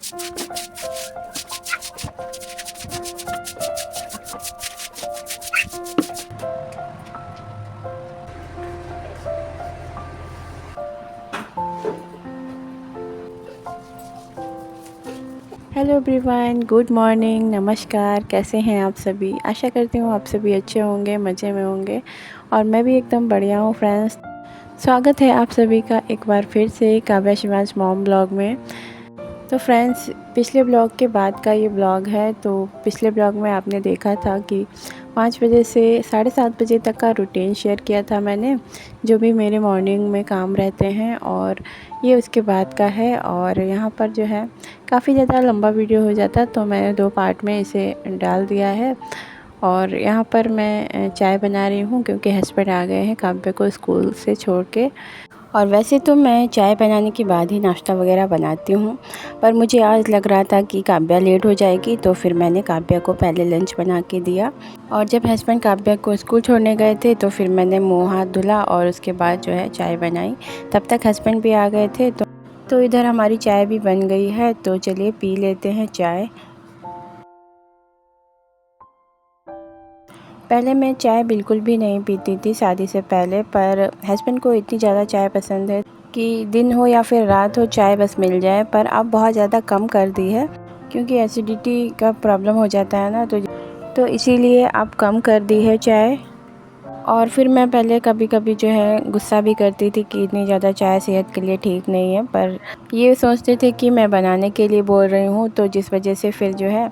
Hello everyone, good morning, नमस्कार। कैसे हैं आप सभी? आशा करती हूँ आप सभी अच्छे होंगे, मज़े में होंगे और मैं भी एकदम बढ़िया हूँ फ्रेंड्स। स्वागत है आप सभी का एक बार फिर से काव्या शिवांश मॉम ब्लॉग में। तो फ्रेंड्स, पिछले ब्लॉग के बाद का ये ब्लॉग है। तो पिछले ब्लॉग में आपने देखा था कि 5 बजे से 7:30 बजे तक का रूटीन शेयर किया था मैंने, जो भी मेरे मॉर्निंग में काम रहते हैं, और ये उसके बाद का है। और यहाँ पर जो है काफ़ी ज़्यादा लंबा वीडियो हो जाता, तो मैंने 2 पार्ट में इसे डाल दिया है। और यहाँ पर मैं चाय बना रही हूँ क्योंकि हस्बैंड आ गए हैं काव्या को स्कूल से छोड़ के। और वैसे तो मैं चाय बनाने के बाद ही नाश्ता वगैरह बनाती हूँ, पर मुझे आज लग रहा था कि काव्या लेट हो जाएगी, तो फिर मैंने काव्या को पहले लंच बना के दिया। और जब हस्बैंड काव्या को स्कूल छोड़ने गए थे तो फिर मैंने मुँह हाथ धुला और उसके बाद जो है चाय बनाई। तब तक हस्बैंड भी आ गए थे, तो इधर हमारी चाय भी बन गई है। तो चलिए पी लेते हैं चाय। पहले मैं चाय बिल्कुल भी नहीं पीती थी शादी से पहले, पर हस्बैंड को इतनी ज़्यादा चाय पसंद है कि दिन हो या फिर रात हो चाय बस मिल जाए। पर अब बहुत ज़्यादा कम कर दी है क्योंकि एसिडिटी का प्रॉब्लम हो जाता है ना, तो इसीलिए अब कम कर दी है चाय। और फिर मैं पहले कभी कभी जो है गुस्सा भी करती थी कि इतनी ज़्यादा चाय सेहत के लिए ठीक नहीं है, पर ये सोचते थे कि मैं बनाने के लिए बोल रही हूँ, तो जिस वजह से फिर जो है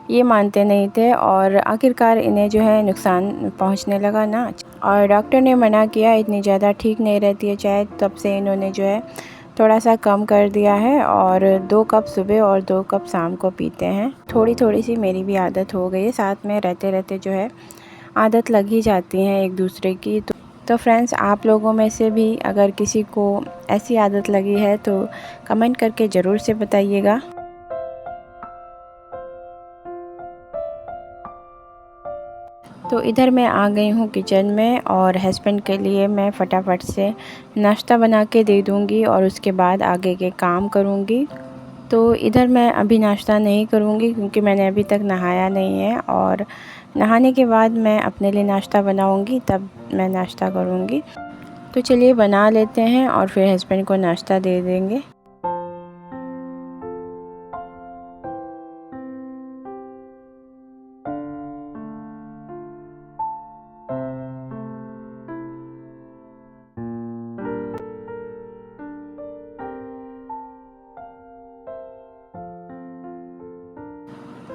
ये मानते नहीं थे। और आखिरकार इन्हें जो है नुकसान पहुंचने लगा ना, और डॉक्टर ने मना किया, इतनी ज़्यादा ठीक नहीं रहती है चाय। तब से इन्होंने जो है थोड़ा सा कम कर दिया है और 2 कप सुबह और 2 कप शाम को पीते हैं। थोड़ी थोड़ी सी मेरी भी आदत हो गई है, साथ में रहते रहते जो है आदत लग ही जाती है एक दूसरे की। तो फ्रेंड्स, आप लोगों में से भी अगर किसी को ऐसी आदत लगी है तो कमेंट करके ज़रूर से बताइएगा। तो इधर मैं आ गई हूँ किचन में और हस्बैंड के लिए मैं फटाफट से नाश्ता बना के दे दूँगी और उसके बाद आगे के काम करूँगी। तो इधर मैं अभी नाश्ता नहीं करूँगी क्योंकि मैंने अभी तक नहाया नहीं है, और नहाने के बाद मैं अपने लिए नाश्ता बनाऊँगी, तब मैं नाश्ता करूँगी। तो चलिए बना लेते हैं और फिर हस्बैंड को नाश्ता दे देंगे।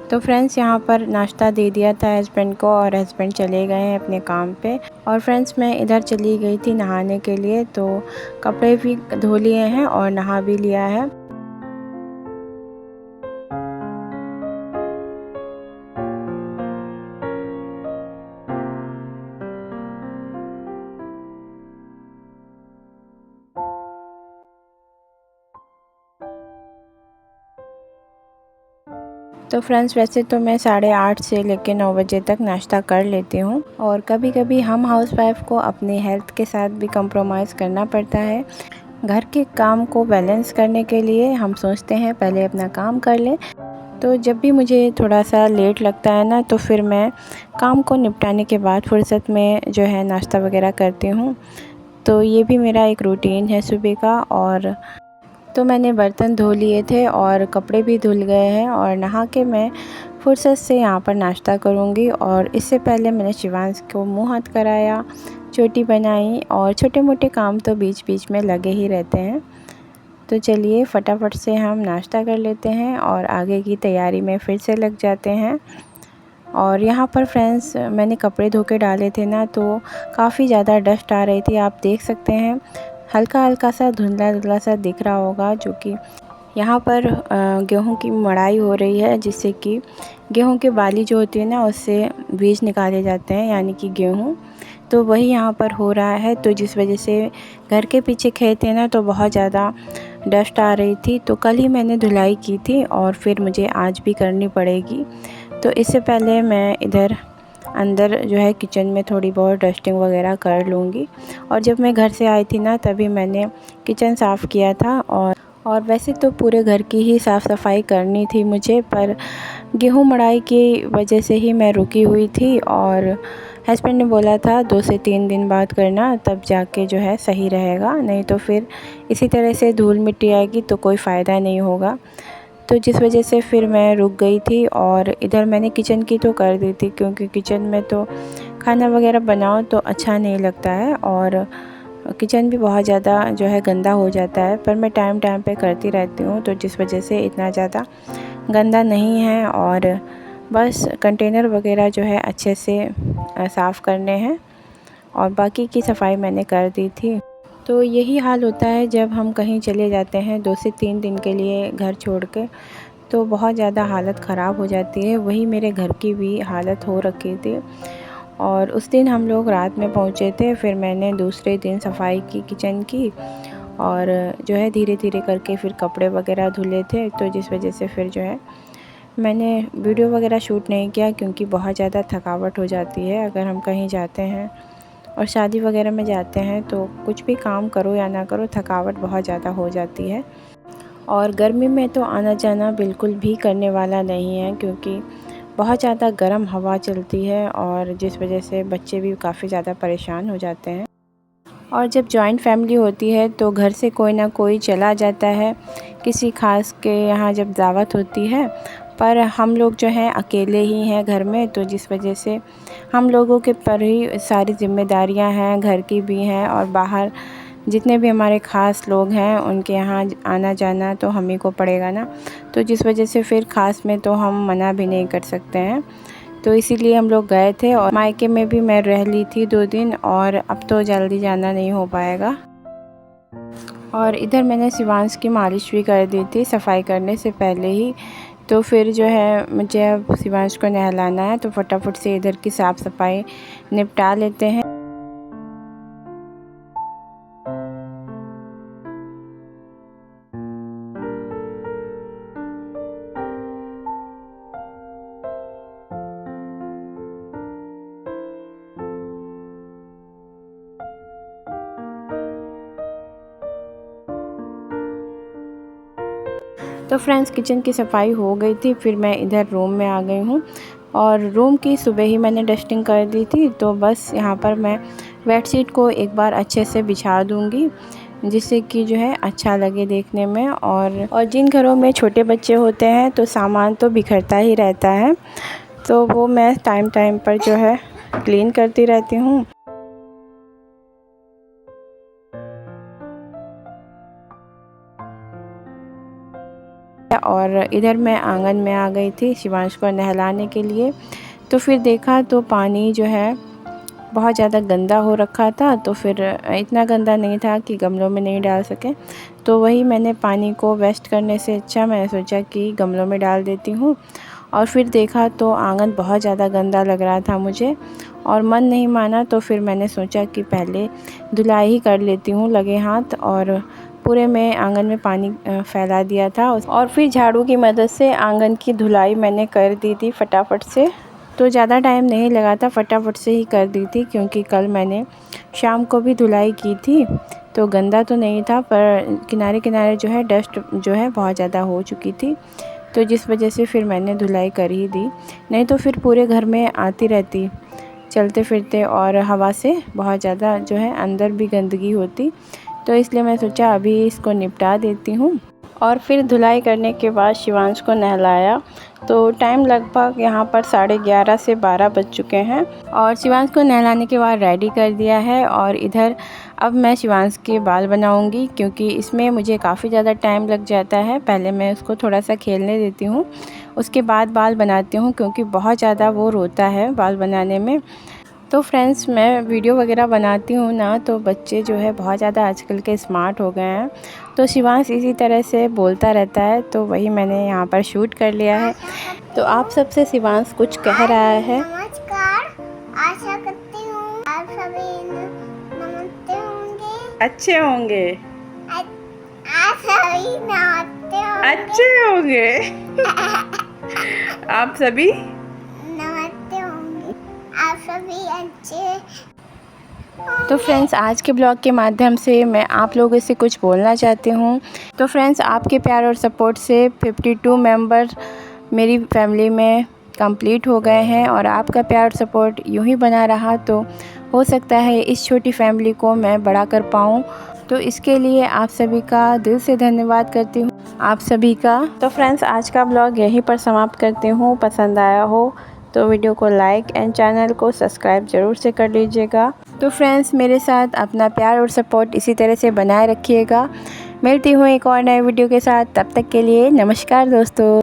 तो फ्रेंड्स, यहाँ पर नाश्ता दे दिया था हस्बैंड को और हस्बैंड चले गए हैं अपने काम पे। और फ्रेंड्स, मैं इधर चली गई थी नहाने के लिए, तो कपड़े भी धो लिए हैं और नहा भी लिया है। तो फ्रेंड्स, वैसे तो मैं 8:30 से लेकर 9 बजे तक नाश्ता कर लेती हूँ, और कभी कभी हम हाउसवाइफ को अपनी हेल्थ के साथ भी कंप्रोमाइज़ करना पड़ता है। घर के काम को बैलेंस करने के लिए हम सोचते हैं पहले अपना काम कर लें। तो जब भी मुझे थोड़ा सा लेट लगता है ना, तो फिर मैं काम को निपटाने के बाद फुर्सत में जो है नाश्ता वगैरह करती हूँ। तो ये भी मेरा एक रूटीन है सुबह का। और तो मैंने बर्तन धो लिए थे और कपड़े भी धुल गए हैं, और नहा के मैं फुर्सत से यहाँ पर नाश्ता करूँगी। और इससे पहले मैंने शिवांश को मुँह हाथ कराया, चोटी बनाई, और छोटे मोटे काम तो बीच बीच में लगे ही रहते हैं। तो चलिए फटाफट से हम नाश्ता कर लेते हैं और आगे की तैयारी में फिर से लग जाते हैं। और यहाँ पर फ्रेंड्स, मैंने कपड़े धो के डाले थे ना, तो काफ़ी ज़्यादा डस्ट आ रही थी, आप देख सकते हैं। हल्का हल्का सा धुंधला धुंधला सा दिख रहा होगा, जो कि यहाँ पर गेहूं की मड़ाई हो रही है, जिससे कि गेहूं के बाली जो होती है ना, उससे बीज निकाले जाते हैं, यानी कि गेहूं। तो वही यहाँ पर हो रहा है, तो जिस वजह से घर के पीछे खेत है ना, तो बहुत ज़्यादा डस्ट आ रही थी। तो कल ही मैंने धुलाई की थी और फिर मुझे आज भी करनी पड़ेगी। तो इससे पहले मैं इधर अंदर जो है किचन में थोड़ी बहुत डस्टिंग वगैरह कर लूँगी। और जब मैं घर से आई थी ना, तभी मैंने किचन साफ़ किया था, और वैसे तो पूरे घर की ही साफ़ सफाई करनी थी मुझे, पर गेहूँ मड़ाई की वजह से ही मैं रुकी हुई थी और हस्बैंड ने बोला था 2 से 3 दिन बाद करना, तब जाके जो है सही रहेगा, नहीं तो फिर इसी तरह से धूल मिट्टी आएगी तो कोई फ़ायदा नहीं होगा। तो जिस वजह से फिर मैं रुक गई थी और इधर मैंने किचन की तो कर दी थी, क्योंकि किचन में तो खाना वगैरह बनाओ तो अच्छा नहीं लगता है और किचन भी बहुत ज़्यादा जो है गंदा हो जाता है, पर मैं टाइम टाइम पे करती रहती हूँ, तो जिस वजह से इतना ज़्यादा गंदा नहीं है। और बस कंटेनर वगैरह जो है अच्छे से साफ़ करने हैं और बाकी की सफाई मैंने कर दी थी। तो यही हाल होता है जब हम कहीं चले जाते हैं 2 से 3 दिन के लिए घर छोड़ के, तो बहुत ज़्यादा हालत ख़राब हो जाती है। वही मेरे घर की भी हालत हो रखी थी और उस दिन हम लोग रात में पहुँचे थे, फिर मैंने दूसरे दिन सफाई की किचन की और जो है धीरे धीरे करके फिर कपड़े वगैरह धुले थे, तो जिस वजह से फिर जो है मैंने वीडियो वगैरह शूट नहीं किया, क्योंकि बहुत ज़्यादा थकावट हो जाती है अगर हम कहीं जाते हैं और शादी वगैरह में जाते हैं, तो कुछ भी काम करो या ना करो थकावट बहुत ज़्यादा हो जाती है। और गर्मी में तो आना जाना बिल्कुल भी करने वाला नहीं है, क्योंकि बहुत ज़्यादा गर्म हवा चलती है और जिस वजह से बच्चे भी काफ़ी ज़्यादा परेशान हो जाते हैं। और जब जॉइंट फैमिली होती है तो घर से कोई ना कोई चला जाता है, किसी खास के यहाँ जब दावत होती है, पर हम लोग जो हैं अकेले ही हैं घर में, तो जिस वजह से हम लोगों के पर ही सारी ज़िम्मेदारियां हैं, घर की भी हैं और बाहर जितने भी हमारे ख़ास लोग हैं उनके यहाँ आना जाना तो हम ही को पड़ेगा ना, तो जिस वजह से फिर ख़ास में तो हम मना भी नहीं कर सकते हैं। तो इसीलिए हम लोग गए थे और मायके में भी मैं रह ली थी 2 दिन और अब तो जल्दी जाना नहीं हो पाएगा। और इधर मैंने शिवांश की मालिश भी कर दी थी सफाई करने से पहले ही, तो फिर जो है मुझे अब शिवांश को नहलाना है, तो फटाफट से इधर की साफ़ सफाई निपटा लेते हैं। तो फ्रेंड्स किचन की सफाई हो गई थी, फिर मैं इधर रूम में आ गई हूँ और रूम की सुबह ही मैंने डस्टिंग कर दी थी, तो बस यहाँ पर मैं बेडशीट को एक बार अच्छे से बिछा दूँगी, जिससे कि जो है अच्छा लगे देखने में। और जिन घरों में छोटे बच्चे होते हैं तो सामान तो बिखरता ही रहता है, तो वो मैं टाइम टाइम पर जो है क्लीन करती रहती हूँ। और इधर मैं आंगन में आ गई थी शिवांश को नहलाने के लिए, तो फिर देखा तो पानी जो है बहुत ज़्यादा गंदा हो रखा था, तो फिर इतना गंदा नहीं था कि गमलों में नहीं डाल सके, तो वही मैंने पानी को वेस्ट करने से अच्छा मैंने सोचा कि गमलों में डाल देती हूँ। और फिर देखा तो आंगन बहुत ज़्यादा गंदा लग रहा था मुझे और मन नहीं माना, तो फिर मैंने सोचा कि पहले धुलाई ही कर लेती हूँ लगे हाथ, और पूरे में आंगन में पानी फैला दिया था और फिर झाड़ू की मदद से आंगन की धुलाई मैंने कर दी थी फटाफट से। तो ज़्यादा टाइम नहीं लगा था, फटाफट से ही कर दी थी, क्योंकि कल मैंने शाम को भी धुलाई की थी, तो गंदा तो नहीं था पर किनारे किनारे जो है डस्ट जो है बहुत ज़्यादा हो चुकी थी, तो जिस वजह से फिर मैंने धुलाई कर ही दी, नहीं तो फिर पूरे घर में आती रहती चलते फिरते और हवा से बहुत ज़्यादा जो है अंदर भी गंदगी होती, तो इसलिए मैं सोचा अभी इसको निपटा देती हूँ। और फिर धुलाई करने के बाद शिवांश को नहलाया, तो टाइम लगभग यहाँ पर 11:30 से 12 बज चुके हैं और शिवांश को नहलाने के बाद रेडी कर दिया है। और इधर अब मैं शिवांश के बाल बनाऊंगी, क्योंकि इसमें मुझे काफ़ी ज़्यादा टाइम लग जाता है। पहले मैं उसको थोड़ा सा खेलने देती हूँ, उसके बाद बाल बनाती हूँ, क्योंकि बहुत ज़्यादा वो रोता है बाल बनाने में। तो फ्रेंड्स मैं वीडियो वगैरह बनाती हूँ ना, तो बच्चे जो है बहुत ज़्यादा आजकल के स्मार्ट हो गए हैं, तो शिवांश इसी तरह से बोलता रहता है, तो वही मैंने यहाँ पर शूट कर लिया है। तो आप सबसे शिवांश कुछ कह रहा है। नमस्कार, आशा करती हूँ आप सभी नमस्ते होंगे, अच्छे होंगे, आप सभी नमस्ते होंगे, अच्छे होंगे आप सभी नमस्ते होंगे, आप सभी अच्छे तो फ्रेंड्स, आज के ब्लॉग के माध्यम से मैं आप लोगों से कुछ बोलना चाहती हूँ। तो फ्रेंड्स, आपके प्यार और सपोर्ट से 52 मेंबर मेरी फैमिली में कंप्लीट हो गए हैं और आपका प्यार और सपोर्ट यूँ ही बना रहा तो हो सकता है इस छोटी फैमिली को मैं बड़ा कर पाऊँ। तो इसके लिए आप सभी का दिल से धन्यवाद करती हूँ, आप सभी का। तो फ्रेंड्स, आज का ब्लॉग यहीं पर समाप्त करती हूँ। पसंद आया हो तो वीडियो को लाइक एंड चैनल को सब्सक्राइब ज़रूर से कर लीजिएगा। तो फ्रेंड्स, मेरे साथ अपना प्यार और सपोर्ट इसी तरह से बनाए रखिएगा। मिलती हूँ एक और नए वीडियो के साथ, तब तक के लिए नमस्कार दोस्तों।